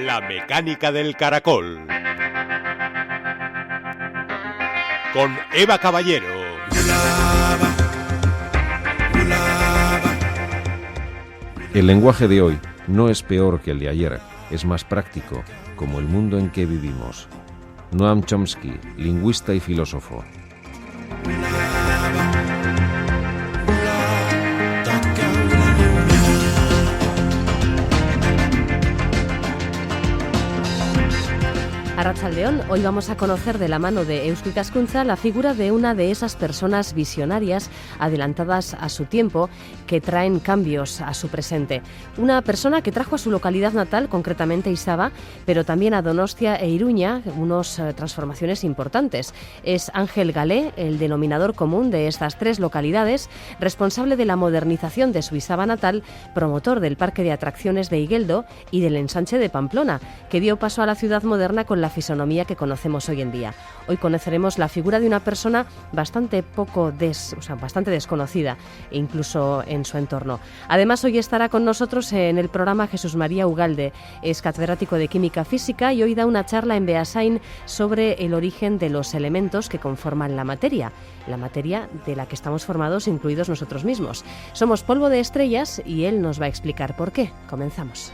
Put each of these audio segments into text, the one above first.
La mecánica del caracol. Con Eva Caballero. El lenguaje de hoy no es peor que el de ayer, es más práctico, como el mundo en que vivimos. Noam Chomsky, lingüista y filósofo. Arratsaldeon, hoy vamos a conocer de la mano de Eusko Ikaskuntza la figura de una de esas personas visionarias, adelantadas a su tiempo, que traen cambios a su presente. Una persona que trajo a su localidad natal, concretamente Izaba, pero también a Donostia e Iruña, unas transformaciones importantes. Es Ángel Galé, el denominador común de estas tres localidades, responsable de la modernización de su Izaba natal, promotor del parque de atracciones de Igueldo y del ensanche de Pamplona, que dio paso a la ciudad moderna con la fisonomía que conocemos hoy en día. Hoy conoceremos la figura de una persona bastante desconocida, incluso en su entorno. Además, hoy estará con nosotros en el programa Jesús María Ugalde. Es catedrático de Química Física y hoy da una charla en Beasain sobre el origen de los elementos que conforman la materia de la que estamos formados, incluidos nosotros mismos. Somos polvo de estrellas y él nos va a explicar por qué. Comenzamos.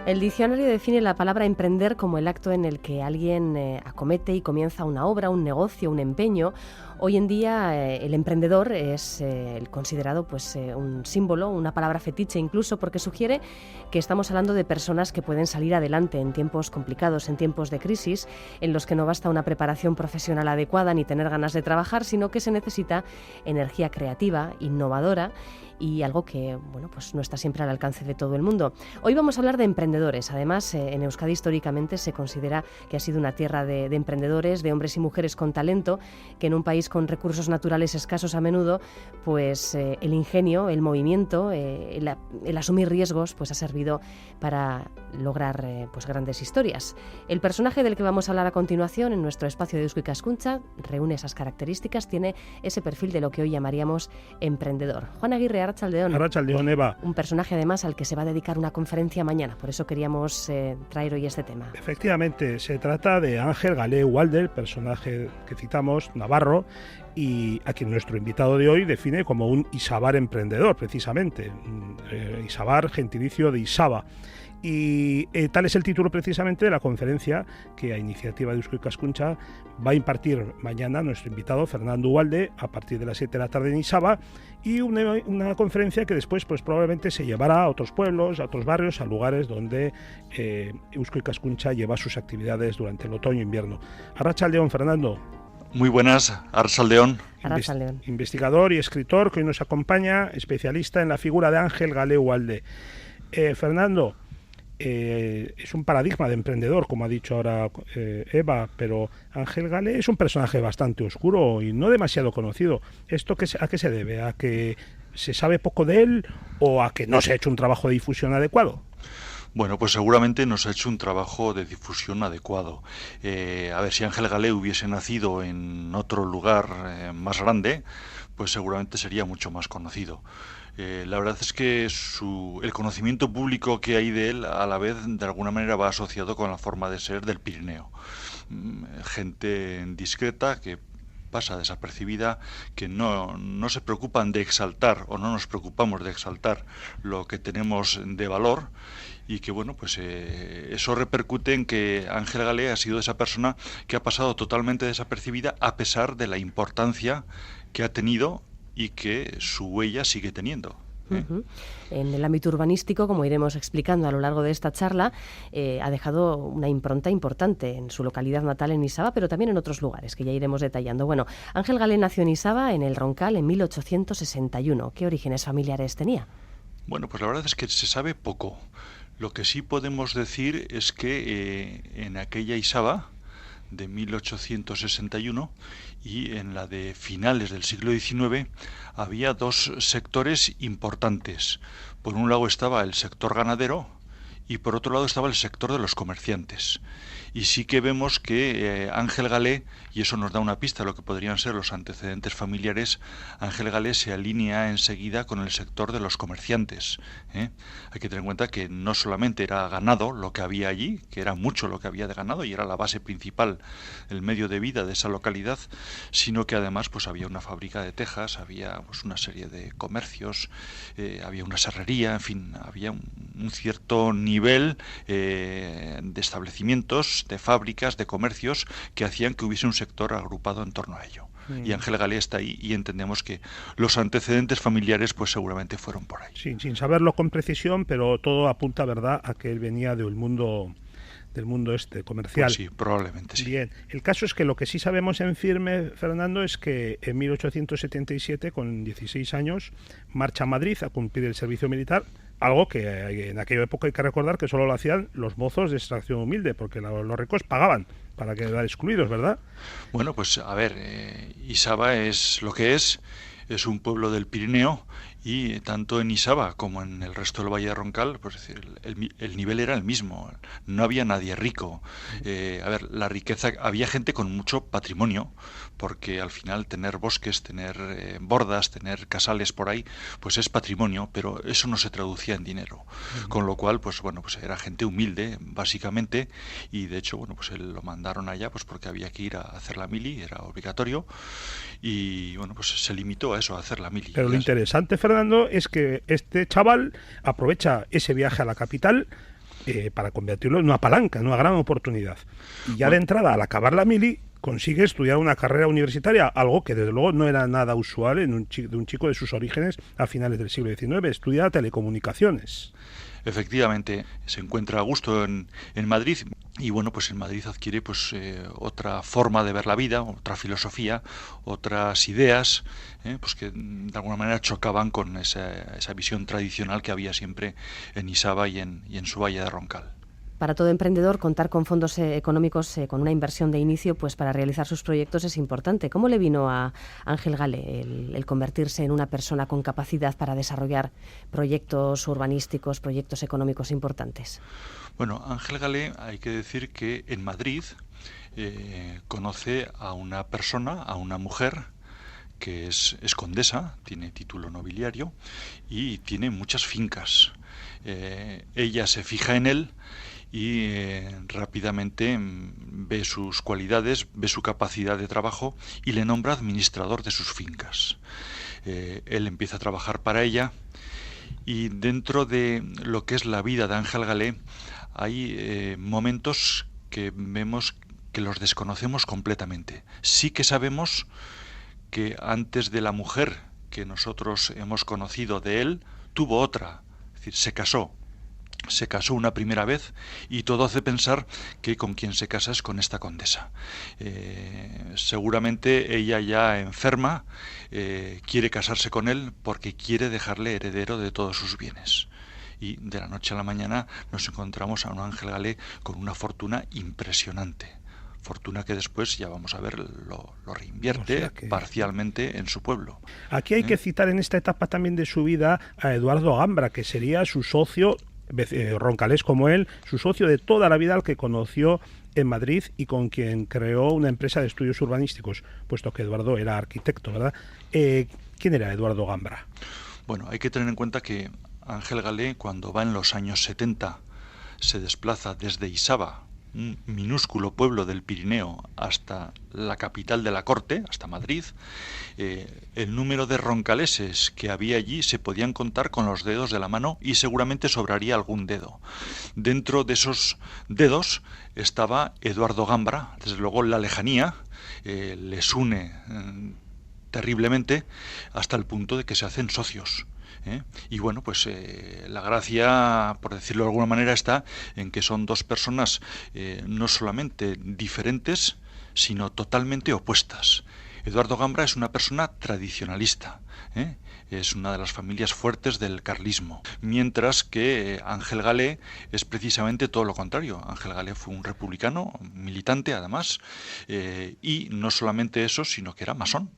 El diccionario define la palabra emprender como el acto en el que alguien acomete y comienza una obra, un negocio, un empeño. Hoy en día el emprendedor es considerado un símbolo, una palabra fetiche incluso, porque sugiere que estamos hablando de personas que pueden salir adelante en tiempos complicados, en tiempos de crisis, en los que no basta una preparación profesional adecuada ni tener ganas de trabajar, sino que se necesita energía creativa, innovadora, y algo que no está siempre al alcance de todo el mundo. Hoy vamos a hablar de emprendedores. Además, en Euskadi históricamente se considera que ha sido una tierra de emprendedores, de hombres y mujeres con talento, que en un país con recursos naturales escasos a menudo, el ingenio, el movimiento, el asumir riesgos, ha servido para lograr grandes historias. El personaje del que vamos a hablar a continuación en nuestro espacio de Eusko Ikaskuntza reúne esas características, tiene ese perfil de lo que hoy llamaríamos emprendedor. Juan Aguirre, Arratsaldeon. Arratsaldeon, Eva. Un personaje además al que se va a dedicar una conferencia mañana, por eso queríamos traer hoy este tema. Efectivamente, se trata de Ángel Galé Ugalde, el personaje que citamos, navarro, y a quien nuestro invitado de hoy define como un izabar emprendedor, precisamente. Izabar, gentilicio de Izaba. Y tal es el título precisamente de la conferencia que a iniciativa de Eusko Ikaskuntza va a impartir mañana nuestro invitado Fernando Ugalde a partir de las 7 de la tarde en Izaba, y una conferencia que después probablemente se llevará a otros pueblos, a otros barrios, a lugares donde Eusko Ikaskuntza lleva sus actividades durante el otoño e invierno. Arratsaldeon, Fernando. Muy buenas, Arratsaldeon. Investigador y escritor que hoy nos acompaña, especialista en la figura de Ángel Galé Ugalde. Fernando, es un paradigma de emprendedor, como ha dicho ahora Eva, pero Ángel Galé es un personaje bastante oscuro y no demasiado conocido. ¿Esto a qué se debe? ¿A que se sabe poco de él o a que no se ha hecho un trabajo de difusión adecuado? Bueno, pues seguramente no se ha hecho un trabajo de difusión adecuado. Si Ángel Galé hubiese nacido en otro lugar más grande, pues seguramente sería mucho más conocido. La verdad es que el conocimiento público que hay de él a la vez de alguna manera va asociado con la forma de ser del Pirineo. Gente discreta que pasa desapercibida, que no se preocupan de exaltar o no nos preocupamos de exaltar lo que tenemos de valor, y que eso repercute en que Ángel Galé ha sido esa persona que ha pasado totalmente desapercibida a pesar de la importancia que ha tenido y que su huella sigue teniendo. En el ámbito urbanístico, como iremos explicando a lo largo de esta charla, ha dejado una impronta importante en su localidad natal en Izaba, pero también en otros lugares que ya iremos detallando. Bueno, Ángel Galé nació en Izaba, en el Roncal, en 1861. ¿Qué orígenes familiares tenía? Bueno, pues la verdad es que se sabe poco. Lo que sí podemos decir es que en aquella Izaba de 1861 y en la de finales del siglo XIX había dos sectores importantes. Por un lado estaba el sector ganadero y por otro lado estaba el sector de los comerciantes. Y sí que vemos que Ángel Galé, y eso nos da una pista de lo que podrían ser los antecedentes familiares, Ángel Galé se alinea enseguida con el sector de los comerciantes. Hay que tener en cuenta que no solamente era ganado lo que había allí, que era mucho lo que había de ganado y era la base principal, el medio de vida de esa localidad, sino que además pues había una fábrica de tejas, había pues una serie de comercios, había una serrería, en fin, había un cierto nivel de establecimientos, de fábricas, de comercios que hacían que hubiese un sector agrupado en torno a ello. Y Ángel Galé está ahí y entendemos que los antecedentes familiares pues seguramente fueron por ahí. Sí, sin saberlo con precisión, pero todo apunta, ¿verdad?, a que él venía del mundo comercial. Pues sí, probablemente sí. Bien, el caso es que lo que sí sabemos en firme, Fernando, es que en 1877, con 16 años, marcha a Madrid a cumplir el servicio militar, algo que en aquella época hay que recordar que solo lo hacían los mozos de extracción humilde, porque los ricos pagaban para quedar excluidos, ¿verdad? Bueno, pues a ver, Isaba es lo que es un pueblo del Pirineo y tanto en Isaba como en el resto del Valle de Roncal, pues es decir, el nivel era el mismo, no había nadie rico. A ver, la riqueza, había gente con mucho patrimonio, porque al final tener bosques, tener bordas, tener casales por ahí, pues es patrimonio, pero eso no se traducía en dinero. Con lo cual, pues bueno, pues era gente humilde, básicamente, y de hecho, bueno, pues lo mandaron allá pues porque había que ir a hacer la mili, era obligatorio, y bueno, pues se limitó a eso, a hacer la mili. Pero lo interesante, Fernando, es que este chaval aprovecha ese viaje a la capital para convertirlo en una palanca, en una gran oportunidad. Y ya de entrada, al acabar la mili, consigue estudiar una carrera universitaria, algo que desde luego no era nada usual en un chico de sus orígenes a finales del siglo XIX. Estudia telecomunicaciones. Efectivamente, se encuentra a gusto en Madrid y bueno, pues en Madrid adquiere pues otra forma de ver la vida, otra filosofía, otras ideas, pues que de alguna manera chocaban con esa visión tradicional que había siempre en Isaba y en su Valle de Roncal. Para todo emprendedor, contar con fondos económicos, con una inversión de inicio, pues para realizar sus proyectos es importante. ¿Cómo le vino a Ángel Galé el convertirse en una persona con capacidad para desarrollar proyectos urbanísticos, proyectos económicos importantes? Bueno, Ángel Galé, hay que decir que en Madrid conoce a una persona, a una mujer, que es condesa, tiene título nobiliario y tiene muchas fincas. Ella se fija en él y rápidamente ve sus cualidades, ve su capacidad de trabajo y le nombra administrador de sus fincas. Él empieza a trabajar para ella y dentro de lo que es la vida de Ángel Galé hay momentos que vemos que los desconocemos completamente. Sí que sabemos que antes de la mujer que nosotros hemos conocido de él, tuvo otra, es decir, se casó una primera vez y todo hace pensar que con quien se casa es con esta condesa. Seguramente ella ya enferma, quiere casarse con él porque quiere dejarle heredero de todos sus bienes. Y de la noche a la mañana nos encontramos a un Ángel Galé con una fortuna impresionante. Fortuna que después, ya vamos a ver, lo reinvierte, o sea que parcialmente en su pueblo. Aquí hay que citar en esta etapa también de su vida a Eduardo Gambra, que sería su socio, roncalés como él, su socio de toda la vida, al que conoció en Madrid y con quien creó una empresa de estudios urbanísticos, puesto que Eduardo era arquitecto, ¿verdad? ¿Quién era Eduardo Gambra? Bueno, hay que tener en cuenta que Ángel Galé, cuando va en los años 70, se desplaza desde Isaba, un minúsculo pueblo del Pirineo, hasta la capital de la corte, hasta Madrid. El número de roncaleses que había allí se podían contar con los dedos de la mano y seguramente sobraría algún dedo. Dentro de esos dedos estaba Eduardo Gambra. Desde luego la lejanía les une terriblemente hasta el punto de que se hacen socios. Y bueno, pues la gracia, por decirlo de alguna manera, está en que son dos personas no solamente diferentes, sino totalmente opuestas. Eduardo Gambra es una persona tradicionalista, es una de las familias fuertes del carlismo, mientras que Ángel Galé es precisamente todo lo contrario. Ángel Galé fue un republicano, militante además, y no solamente eso, sino que era masón.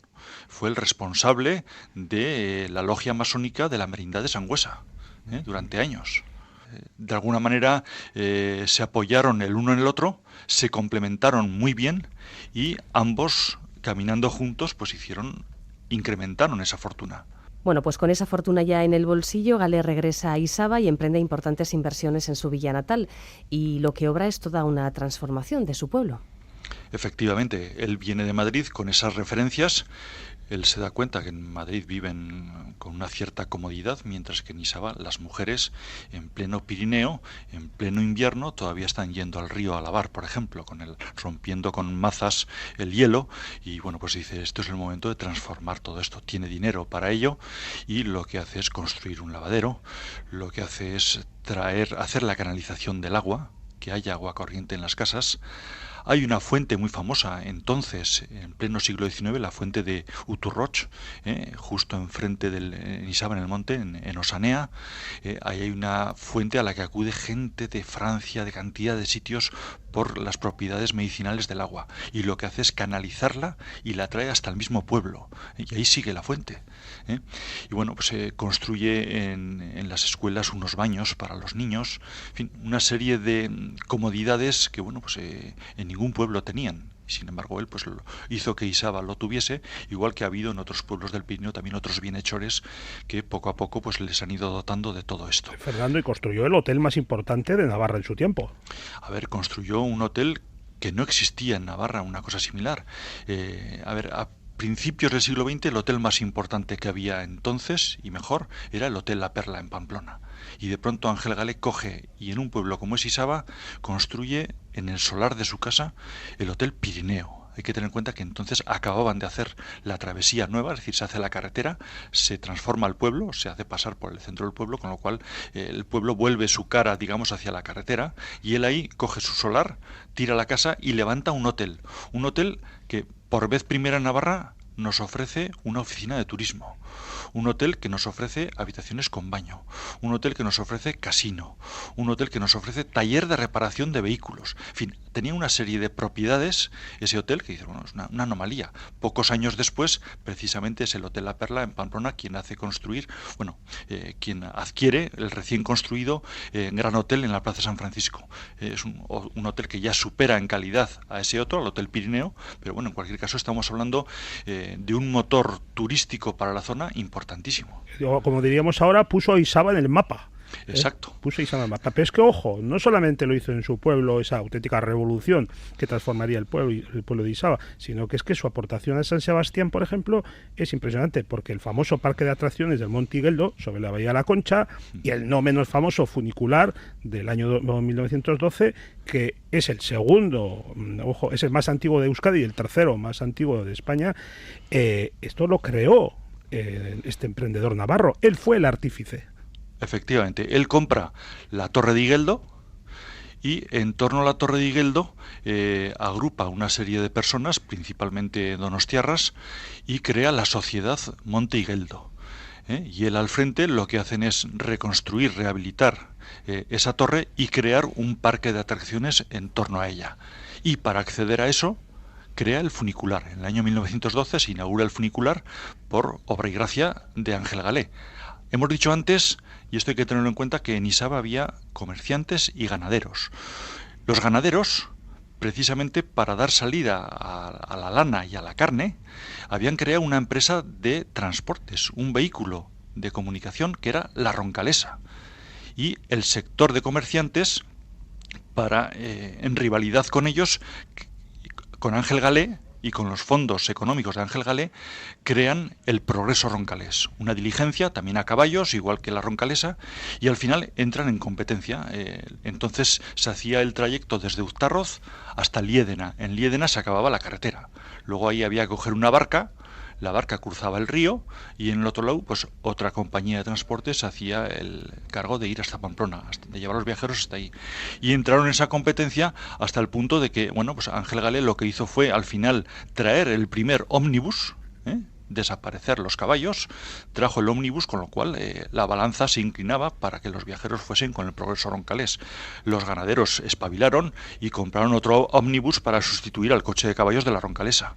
Fue el responsable de la logia masónica de la Merindad de Sangüesa durante años. De alguna manera se apoyaron el uno en el otro, se complementaron muy bien y ambos, caminando juntos, pues incrementaron esa fortuna. Bueno, pues con esa fortuna ya en el bolsillo, Galé regresa a Isaba y emprende importantes inversiones en su villa natal. Y lo que obra es toda una transformación de su pueblo. Efectivamente, él viene de Madrid con esas referencias. Él se da cuenta que en Madrid viven con una cierta comodidad, mientras que en Isaba las mujeres, en pleno Pirineo, en pleno invierno, todavía están yendo al río a lavar, por ejemplo, rompiendo con mazas el hielo. Y bueno, pues dice, esto es el momento de transformar todo esto. Tiene dinero para ello y lo que hace es construir un lavadero, lo que hace es hacer la canalización del agua, que haya agua corriente en las casas. Hay una fuente muy famosa entonces, en pleno siglo XIX, la fuente de Uturroch, justo enfrente en Isaba, en el monte, en Osanea. Ahí hay una fuente a la que acude gente de Francia, de cantidad de sitios, por las propiedades medicinales del agua. Y lo que hace es canalizarla y la trae hasta el mismo pueblo. Y ahí sigue la fuente. Y bueno, pues se construye en las escuelas unos baños para los niños, en fin, una serie de comodidades que bueno, pues en ningún pueblo tenían. Sin embargo, él pues hizo que Isaba lo tuviese, igual que ha habido en otros pueblos del Pirineo también otros bienhechores que poco a poco pues les han ido dotando de todo esto. Fernando, y construyó el hotel más importante de Navarra en su tiempo. A ver, construyó un hotel que no existía en Navarra, una cosa similar. A principios del siglo XX el hotel más importante que había entonces, y mejor, era el Hotel La Perla en Pamplona. Y de pronto Ángel Galé coge y en un pueblo como es Isaba construye en el solar de su casa el Hotel Pirineo. Hay que tener en cuenta que entonces acababan de hacer la travesía nueva, es decir, se hace la carretera, se transforma el pueblo, se hace pasar por el centro del pueblo, con lo cual el pueblo vuelve su cara, digamos, hacia la carretera, y él ahí coge su solar, tira la casa y levanta un hotel que por vez primera en Navarra nos ofrece una oficina de turismo, un hotel que nos ofrece habitaciones con baño, un hotel que nos ofrece casino, un hotel que nos ofrece taller de reparación de vehículos. En fin, tenía una serie de propiedades ese hotel que dice, bueno, es una anomalía. Pocos años después, precisamente es el Hotel La Perla en Pamplona quien quien adquiere el recién construido Gran Hotel en la Plaza San Francisco. Es un hotel que ya supera en calidad a ese otro, al Hotel Pirineo, pero bueno, en cualquier caso estamos hablando de un motor turístico para la zona importantísimo. Como diríamos ahora, puso a Isaba en el mapa. Exacto. Puso a Isaba en el mapa. Pero es que, ojo, no solamente lo hizo en su pueblo esa auténtica revolución que transformaría el pueblo de Isaba, sino que es que su aportación a San Sebastián, por ejemplo, es impresionante, porque el famoso parque de atracciones del Monte Igueldo, sobre la Bahía de la Concha, y el no menos famoso funicular del año 1912, que es el segundo, ojo, es el más antiguo de Euskadi y el tercero más antiguo de España, esto lo creó este emprendedor navarro. Él fue el artífice. Efectivamente, él compra la Torre de Igueldo y en torno a la Torre de Igueldo agrupa una serie de personas, principalmente donostiarras, y crea la Sociedad Monte Igueldo. Y él al frente lo que hacen es reconstruir, rehabilitar esa torre y crear un parque de atracciones en torno a ella. Y para acceder a eso, crea el funicular. En el año 1912 se inaugura el funicular por obra y gracia de Ángel Galé. Hemos dicho antes, y esto hay que tenerlo en cuenta, que en Isaba había comerciantes y ganaderos. Los ganaderos, precisamente para dar salida a la lana y a la carne, habían creado una empresa de transportes, un vehículo de comunicación que era la Roncalesa. Y el sector de comerciantes, en rivalidad con ellos, con Ángel Galé y con los fondos económicos de Ángel Galé, crean el Progreso Roncalés, una diligencia también a caballos, igual que la Roncalesa, y al final entran en competencia. Entonces se hacía el trayecto desde Uztarroz hasta Liédena. En Liédena se acababa la carretera. Luego ahí había que coger una barca, la barca cruzaba el río y en el otro lado, pues otra compañía de transportes hacía el cargo de ir hasta Pamplona, de llevar a los viajeros hasta ahí. Y entraron en esa competencia hasta el punto de que, bueno, pues Ángel Galé lo que hizo fue al final traer el primer ómnibus, desaparecer los caballos, trajo el ómnibus, con lo cual la balanza se inclinaba para que los viajeros fuesen con el progreso roncalés. Los ganaderos espabilaron y compraron otro ómnibus para sustituir al coche de caballos de la Roncalesa,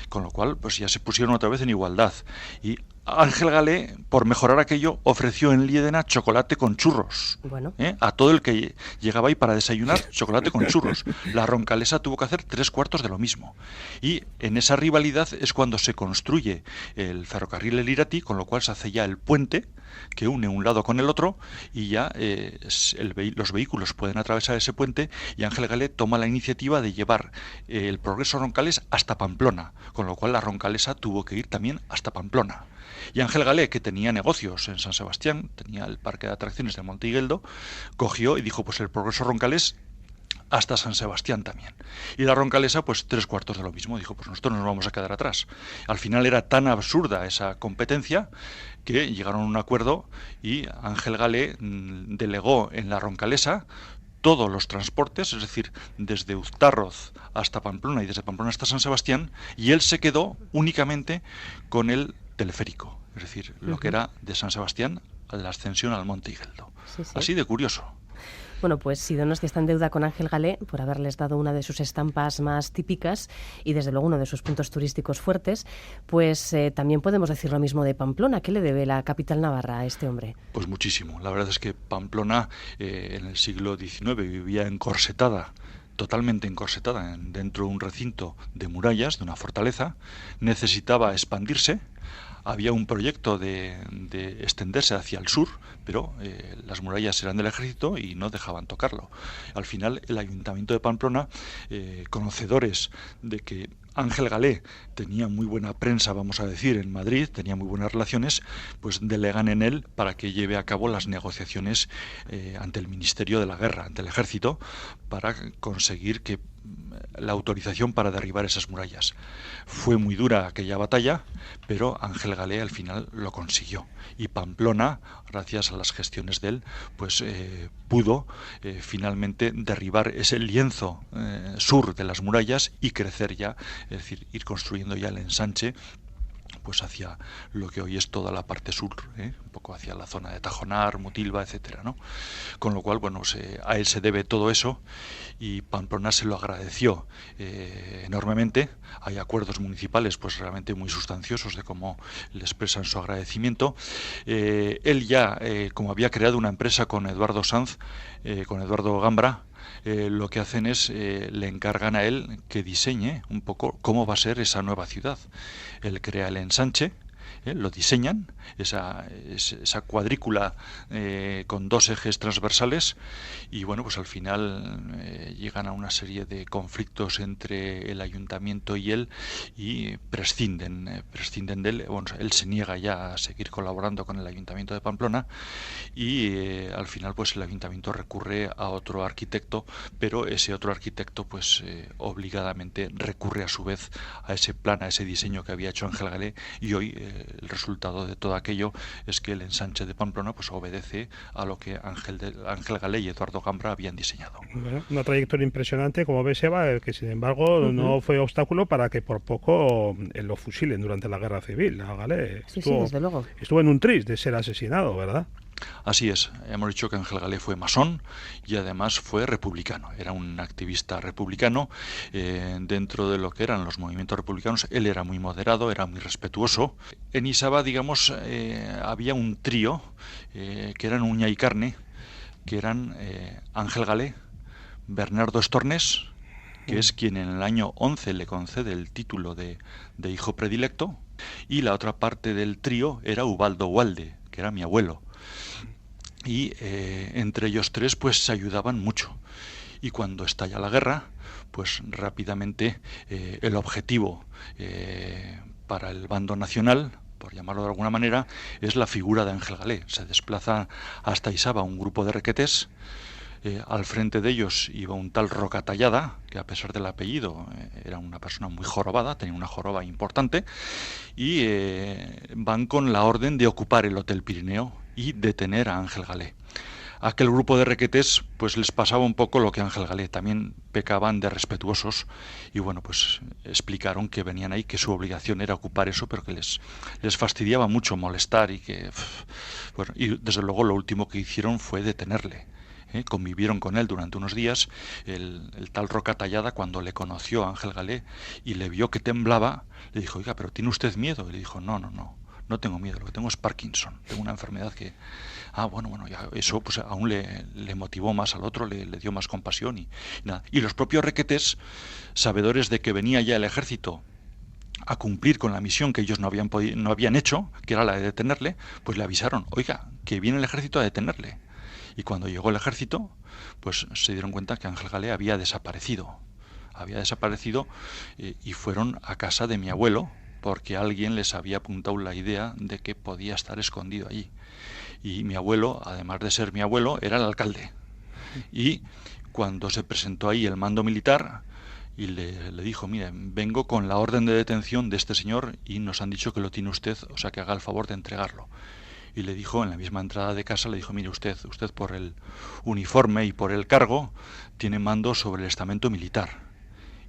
con lo cual pues ya se pusieron otra vez en igualdad. Y Ángel Galé, por mejorar aquello, ofreció en Liedena chocolate con churros. Bueno. A todo el que llegaba ahí para desayunar, chocolate con churros. La Roncalesa tuvo que hacer 3/4 de lo mismo. Y en esa rivalidad es cuando se construye el ferrocarril El Irati, con lo cual se hace ya el puente que une un lado con el otro y ya los vehículos pueden atravesar ese puente, y Ángel Galé toma la iniciativa de llevar el progreso roncalés hasta Pamplona, con lo cual la Roncalesa tuvo que ir también hasta Pamplona. Y Ángel Galé, que tenía negocios en San Sebastián, tenía el parque de atracciones de Monte Higueldo, cogió y dijo, pues el progreso roncalés hasta San Sebastián también. Y la Roncalesa, pues 3/4 de lo mismo. Dijo, pues nosotros nos vamos a quedar atrás. Al final era tan absurda esa competencia que llegaron a un acuerdo y Ángel Galé delegó en la Roncalesa todos los transportes, es decir, desde Uztarroz hasta Pamplona y desde Pamplona hasta San Sebastián, y él se quedó únicamente con el teleférico, es decir, lo que era de San Sebastián a la ascensión al Monte Higueldo. Sí, sí. Así de curioso. Bueno, pues si Donosti está en deuda con Ángel Galé por haberles dado una de sus estampas más típicas y desde luego uno de sus puntos turísticos fuertes, pues también podemos decir lo mismo de Pamplona. ¿Qué le debe la capital navarra a este hombre? Pues muchísimo. La verdad es que Pamplona en el siglo XIX vivía encorsetada, totalmente encorsetada dentro de un recinto de murallas, de una fortaleza. Necesitaba expandirse. Había un proyecto de extenderse hacia el sur, pero las murallas eran del ejército y no dejaban tocarlo. Al final, el Ayuntamiento de Pamplona, conocedores de que Ángel Galé tenía muy buena prensa, vamos a decir, en Madrid, tenía muy buenas relaciones, pues delegan en él para que lleve a cabo las negociaciones ante el Ministerio de la Guerra, ante el ejército, para conseguir que la autorización para derribar esas murallas. Fue muy dura aquella batalla, pero Ángel Galé al final lo consiguió. Y Pamplona, gracias a las gestiones de él, pues pudo finalmente derribar ese lienzo sur de las murallas y crecer ya, es decir, ir construyendo ya el ensanche pues hacia lo que hoy es toda la parte sur, un poco hacia la zona de Tajonar, Mutilva, etcétera, ¿no? Con lo cual, bueno, a él se debe todo eso y Pamplona se lo agradeció enormemente. Hay acuerdos municipales pues realmente muy sustanciosos de cómo le expresan su agradecimiento. Él ya, como había creado una empresa con Eduardo Sanz, con Eduardo Gambra, lo que hacen es, le encargan a él que diseñe un poco cómo va a ser esa nueva ciudad. Él crea el ensanche, lo diseñan, esa cuadrícula con 2 ejes transversales, y bueno, pues al final llegan a una serie de conflictos entre el ayuntamiento y él y prescinden de él. Bueno, él se niega ya a seguir colaborando con el ayuntamiento de Pamplona y al final pues el ayuntamiento recurre a otro arquitecto, pero ese otro arquitecto pues obligadamente recurre a su vez a ese plan, a ese diseño que había hecho Ángel Galé, y hoy el resultado de todo aquello es que el ensanche de Pamplona pues obedece a lo que Ángel Galé y Eduardo Gambra habían diseñado. Bueno, una trayectoria impresionante, como ves, Eva, que sin embargo no fue obstáculo para que por poco lo fusilen durante la Guerra Civil. A Galé Sí, desde luego. Estuvo en un tris de ser asesinado, ¿verdad? Así es, hemos dicho que Ángel Galé fue masón y además fue republicano, era un activista republicano. Dentro de lo que eran los movimientos republicanos, él era muy moderado, era muy respetuoso. En Isaba, digamos, había un trío que eran uña y carne, que eran Ángel Galé, Bernardo Estornés, que es quien en el año 11 le concede el título de hijo predilecto, y la otra parte del trío era Ubaldo Ualde, que era mi abuelo. Y entre ellos tres pues se ayudaban mucho, y cuando estalla la guerra pues rápidamente el objetivo para el bando nacional, por llamarlo de alguna manera, es la figura de Ángel Galé. Se desplaza hasta Isaba un grupo de requetés, Al frente de ellos iba un tal Rocatallada, que a pesar del apellido era una persona muy jorobada, tenía una joroba importante, y van con la orden de ocupar el Hotel Pirineo y detener a Ángel Galé. A aquel grupo de requetés pues les pasaba un poco lo que Ángel Galé, también pecaban de respetuosos y bueno, pues explicaron que venían ahí, que su obligación era ocupar eso, pero que les fastidiaba mucho molestar y que, bueno, y desde luego lo último que hicieron fue detenerle. Convivieron con él durante unos días. El tal Rocatallada, cuando le conoció a Ángel Galé y le vio que temblaba, le dijo, oiga, ¿pero tiene usted miedo? Y le dijo, no tengo miedo, lo que tengo es Parkinson, tengo una enfermedad que... bueno, ya eso pues aún le motivó más al otro, le dio más compasión y nada. Y los propios requetés, sabedores de que venía ya el ejército a cumplir con la misión que ellos no habían hecho, que era la de detenerle, pues le avisaron, oiga, que viene el ejército a detenerle. Y cuando llegó el ejército, pues se dieron cuenta que Ángel Galé había desaparecido y fueron a casa de mi abuelo, porque alguien les había apuntado la idea de que podía estar escondido allí. Y mi abuelo, además de ser mi abuelo, era el alcalde. Y cuando se presentó ahí el mando militar y le dijo, mire, vengo con la orden de detención de este señor y nos han dicho que lo tiene usted, o sea que haga el favor de entregarlo. Y le dijo, en la misma entrada de casa, le dijo, mire usted por el uniforme y por el cargo tiene mando sobre el estamento militar.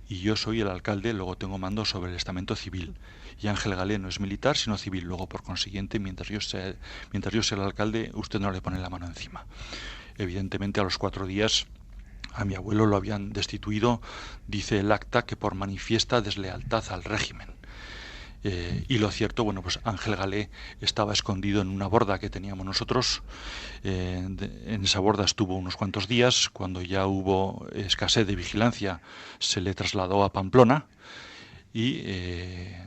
Y yo soy el alcalde, luego tengo mando sobre el estamento civil. Y Ángel Galé no es militar, sino civil. Luego, por consiguiente, mientras yo sea el alcalde, usted no le pone la mano encima. Evidentemente, a los 4 días, a mi abuelo lo habían destituido, dice el acta, que por manifiesta deslealtad al régimen. Y lo cierto, bueno, pues Ángel Galé estaba escondido en una borda que teníamos nosotros. En esa borda estuvo unos cuantos días. Cuando ya hubo escasez de vigilancia, se le trasladó a Pamplona. Y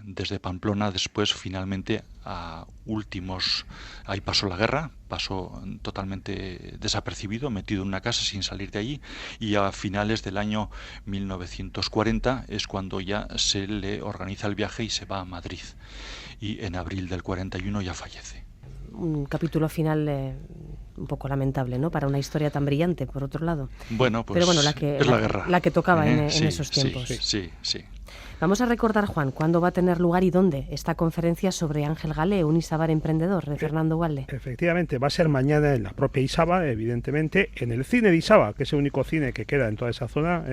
desde Pamplona después finalmente ahí pasó la guerra, pasó totalmente desapercibido, metido en una casa sin salir de allí, y a finales del año 1940 es cuando ya se le organiza el viaje y se va a Madrid, y en abril del 41 ya fallece. Un capítulo final un poco lamentable, ¿no? Para una historia tan brillante, por otro lado. Bueno, pues pero bueno, es la guerra. La que tocaba en esos tiempos. Sí. Vamos a recordar, Juan, cuándo va a tener lugar y dónde esta conferencia sobre Ángel Galé, un Isábar emprendedor, de Fernando Ugalde. Efectivamente, va a ser mañana en la propia Isaba, evidentemente, en el cine de Isaba, que es el único cine que queda en toda esa zona,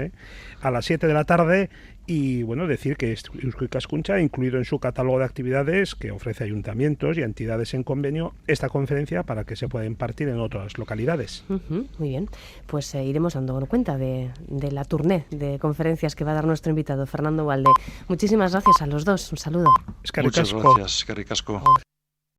a las 7 de la tarde. Y bueno, decir que Eusko Ikaskuntza ha incluido en su catálogo de actividades que ofrece ayuntamientos y entidades en convenio esta conferencia para que se pueda impartir en otras localidades. Muy bien, pues iremos dando cuenta de la tournée de conferencias que va a dar nuestro invitado Fernando Ugalde. Muchísimas gracias a los dos, un saludo. Muchas gracias, que ricasco.